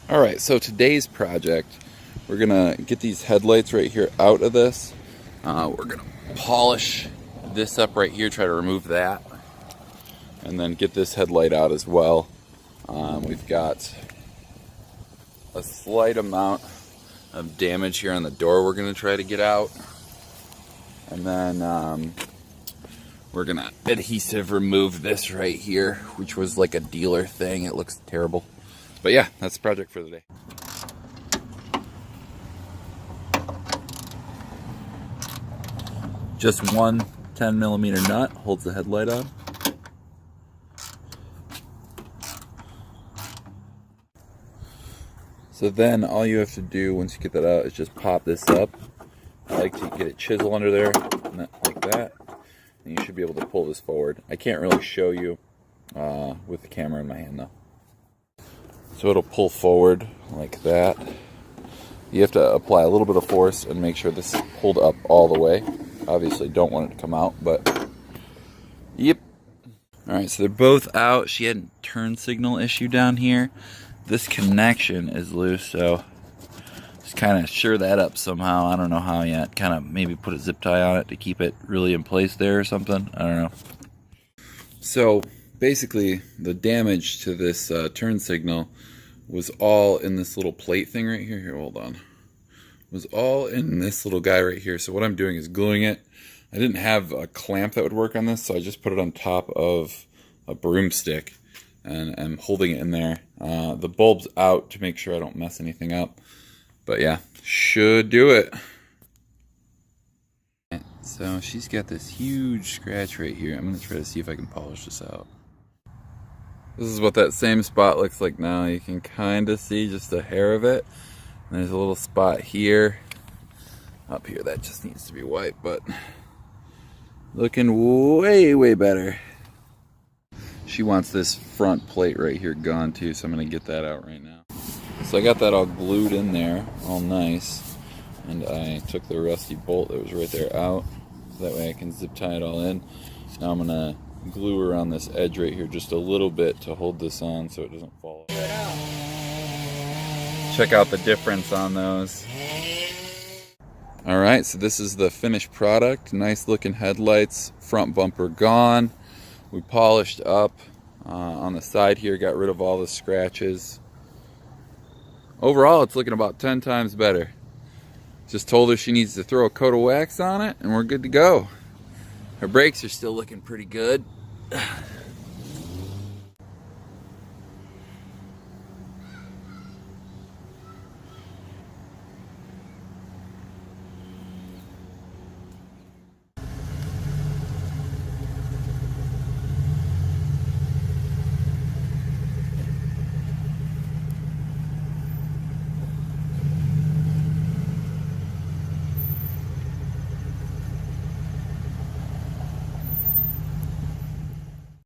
Alright, so today's project, we're gonna get these headlights right here out of this. We're gonna polish this up right here, try to remove that, and then get this headlight out as well. We've got a slight amount of damage here on the door we're gonna try to get out. And then we're gonna adhesive remove this right here, which was like a dealer thing. It looks terrible. But yeah, that's the project for the day. Just one 10mm nut holds the headlight on. So then all you have to do once you get that out is just pop this up. I like to get a chisel under there, like that, and you should be able to pull this forward. I can't really show you with the camera in my hand though. So it'll pull forward like that. You have to apply a little bit of force and make sure this is pulled up all the way. Obviously don't want it to come out, but yep. Alright, so they're both out. She had a turn signal issue down here. This connection is loose, so just kind of sure that up somehow. I don't know how yet. Kind of maybe put a zip tie on it to keep it really in place there or something. I don't know. So basically the damage to this turn signal was all in this little plate thing right here. Here, hold on. Was all in this little guy right here. So what I'm doing is gluing it. I didn't have a clamp that would work on this, so I just put it on top of a broomstick and I'm holding it in there. The bulb's out to make sure I don't mess anything up. But yeah, should do it. So she's got this huge scratch right here. I'm going to try to see if I can polish this out. This is what that same spot looks like now. You can kind of see just a hair of it. And there's a little spot here. Up here that just needs to be white, but looking way, way better. She wants this front plate right here gone too, so I'm going to get that out right now. So I got that all glued in there, all nice. And I took the rusty bolt that was right there out. So that way I can zip tie it all in. Now I'm going to glue around this edge right here just a little bit to hold this on so it doesn't fall off. Check out the difference on those. Alright, so this is the finished product. Nice looking headlights, front bumper gone. We polished up on the side here, got rid of all the scratches. Overall, it's looking about 10 times better. Just told her she needs to throw a coat of wax on it and we're good to go. Her brakes are still looking pretty good.